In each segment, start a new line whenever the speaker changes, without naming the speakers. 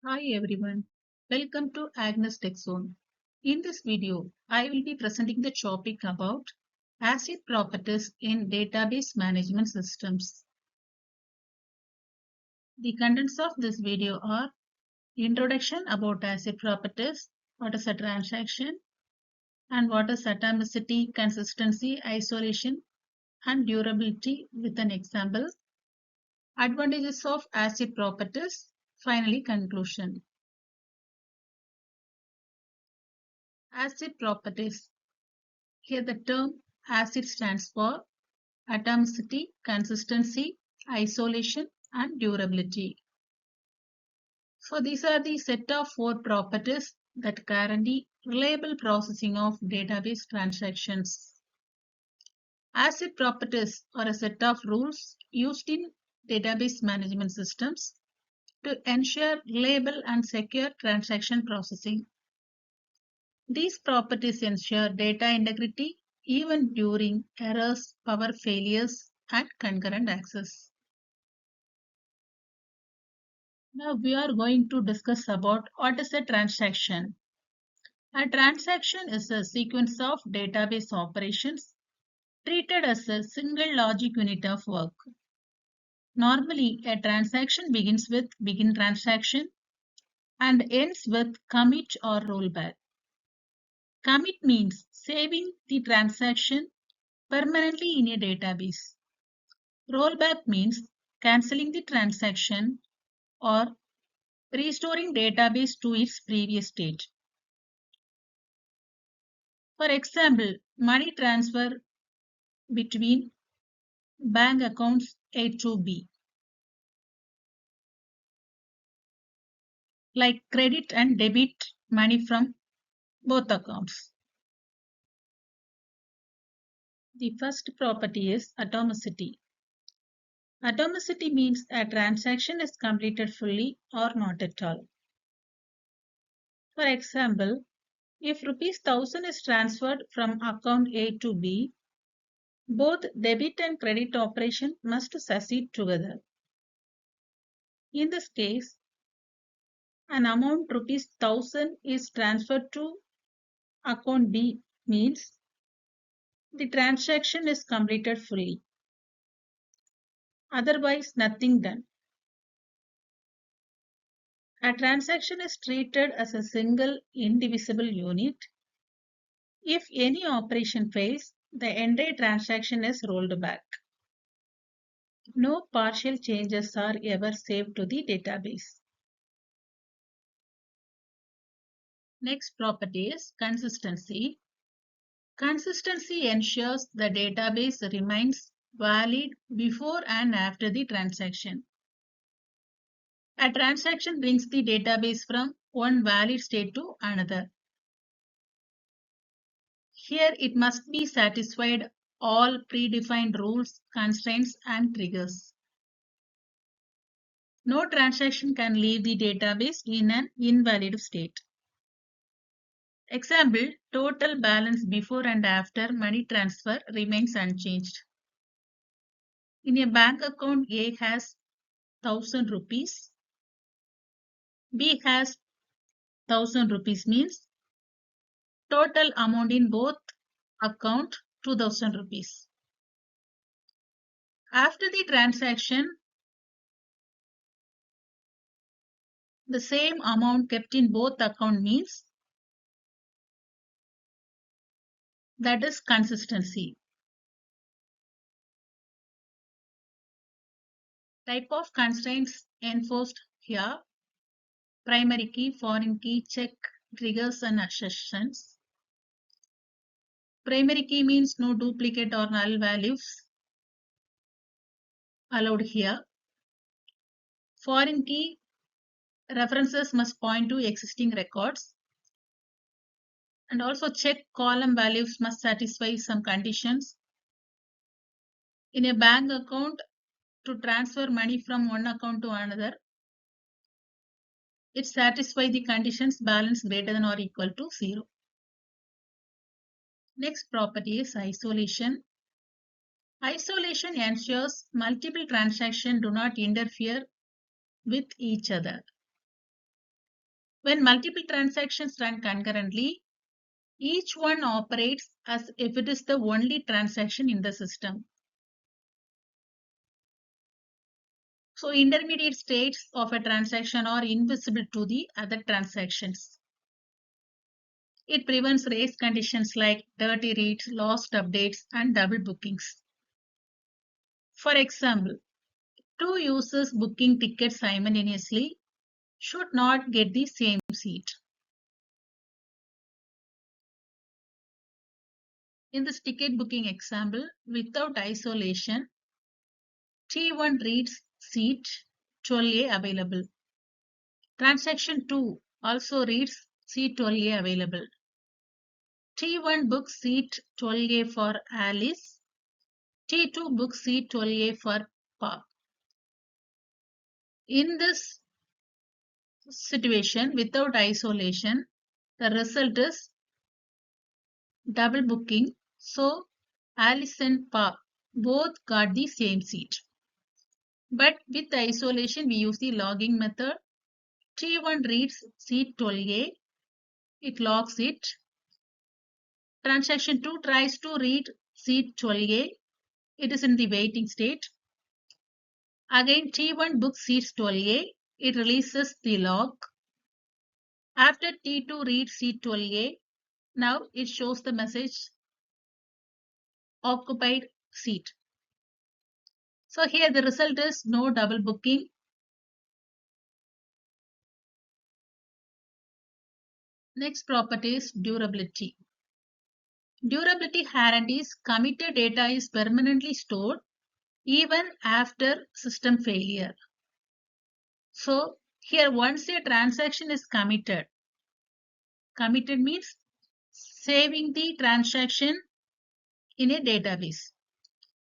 Hi everyone, welcome to Agnes Tech Zone. In this video, I will be presenting the topic about ACID properties in database management systems. The contents of this video are introduction about ACID properties, what is a transaction, and what is atomicity, consistency, isolation, and durability with an example, advantages of ACID properties, finally conclusion. ACID properties. Here the term acid stands for atomicity, consistency, isolation, and durability. So these are the set of four properties that guarantee reliable processing of database transactions. Acid properties are a set of rules used in database management systems to ensure reliable and secure transaction processing. These properties ensure data integrity even during errors, power failures, and concurrent access. Now we are going to discuss about what is a transaction. A transaction is a sequence of database operations treated as a single logic unit of work. Normally, a transaction begins with begin transaction and ends with commit or rollback. Commit means saving the transaction permanently in a database. Rollback means cancelling the transaction or restoring database to its previous state. For example, money transfer between bank accounts A to B, like credit and debit money from both accounts. The first property is atomicity. Atomicity means a transaction is completed fully or not at all. For example, if rupees 1000 is transferred from account A to B, both debit and credit operation must succeed together. In this case, an amount rupees 1000 is transferred to account B means the transaction is completed fully. Otherwise, nothing done. A transaction is treated as a single indivisible unit. If any operation fails, the entire transaction is rolled back. No partial changes are ever saved to the database. Next property is consistency. Consistency ensures the database remains valid before and after the transaction. A transaction brings the database from one valid state to another. Here it must be satisfied all predefined rules, constraints, and triggers. No transaction can leave the database in an invalid state. Example, total balance before and after money transfer remains unchanged. In a bank account, A has 1000 rupees. B has 1000 rupees means total amount in both account 2000 rupees. After the transaction, the same amount kept in both account means that is consistency. Type of constraints enforced here: primary key, foreign key, check, triggers, and assertions. Primary key means no duplicate or null values allowed here. Foreign key references must point to existing records. And also check column values must satisfy some conditions. In a bank account, to transfer money from one account to another, it satisfies the conditions balance greater than or equal to 0. Next property is isolation. Isolation ensures multiple transactions do not interfere with each other. When multiple transactions run concurrently, each one operates as if it is the only transaction in the system. So intermediate states of a transaction are invisible to the other transactions. It prevents race conditions like dirty reads, lost updates, and double bookings. For example, two users booking tickets simultaneously should not get the same seat. In this ticket booking example, without isolation, T1 reads seat 12A available. Transaction 2 also reads seat 12A available. T1 books seat 12A for Alice. T2 books seat 12A for Pop. In this situation, without isolation, the result is double booking. So Alice and Pop both got the same seat. But with isolation, we use the logging method. T1 reads seat 12A. It logs it. Transaction 2 tries to read seat 12A. It is in the waiting state. Again, T1 books seat 12A. It releases the log. After T2 reads seat 12A, now it shows the message occupied seat. So here the result is no double booking. Next property is durability. Durability guarantees committed data is permanently stored even after system failure. So here once a transaction is committed means saving the transaction in a database.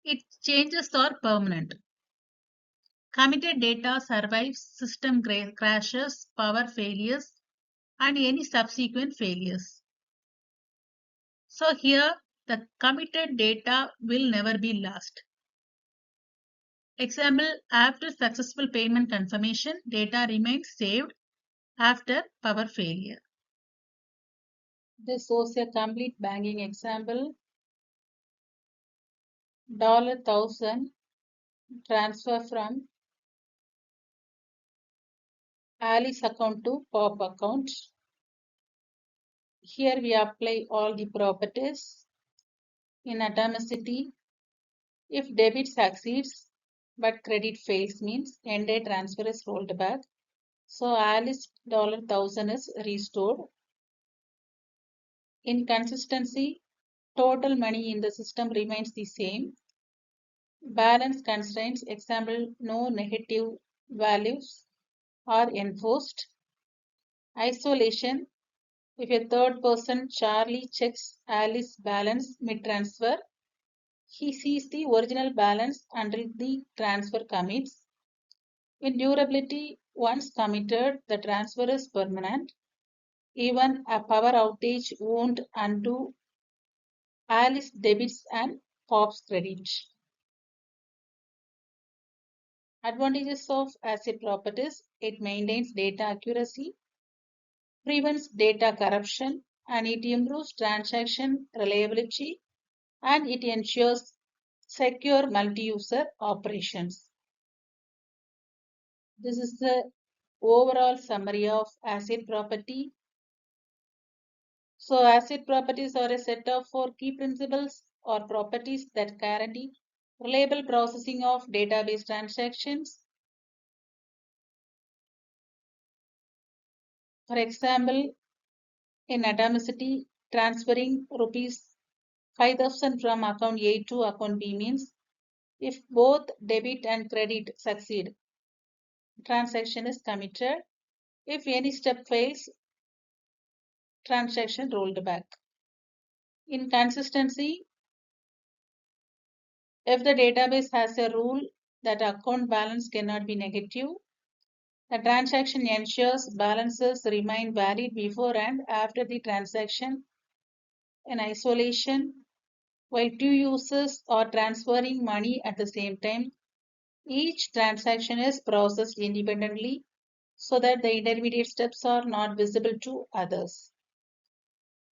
Its changes are permanent. Committed data survives system crashes, power failures, and any subsequent failures. So here the committed data will never be lost. Example, after successful payment confirmation, data remains saved after power failure. This shows a complete banking example. $1,000 transfer from Alice account to Pop account. Here we apply all the properties. In atomicity, if debit succeeds but credit fails means entire transfer is rolled back. So Alice $1,000 is restored. In consistency, total money in the system remains the same. Balance constraints, example, no negative values are enforced. Isolation, if a third person, Charlie, checks Alice's balance mid-transfer, he sees the original balance until the transfer commits. In durability, once committed, the transfer is permanent. Even a power outage won't undo Alice debits and Pop's credit. Advantages of ACID properties: it maintains data accuracy, prevents data corruption, and it improves transaction reliability, and it ensures secure multi-user operations. This is the overall summary of ACID property. So ACID properties are a set of 4 key principles or properties that guarantee reliable processing of database transactions. For example, in atomicity, transferring rupees 5,000 from account A to account B means if both debit and credit succeed, transaction is committed. If any step fails, transaction rolled back. In consistency, if the database has a rule that account balance cannot be negative, the transaction ensures balances remain valid before and after the transaction. In isolation, while two users are transferring money at the same time, each transaction is processed independently so that the intermediate steps are not visible to others.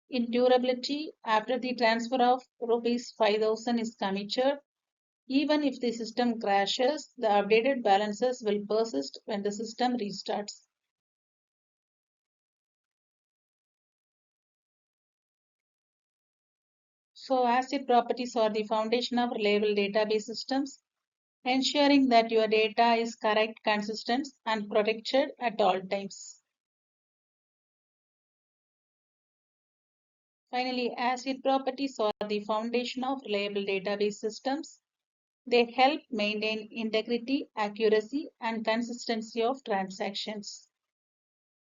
In durability, after the transfer of rupees 5,000 is committed, even if the system crashes, the updated balances will persist when the system restarts. So asset properties are the foundation of reliable database systems, ensuring that your data is correct, consistent, and protected at all times. Finally, asset properties are the foundation of reliable database systems. They help maintain integrity, accuracy, and consistency of transactions.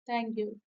Thank you.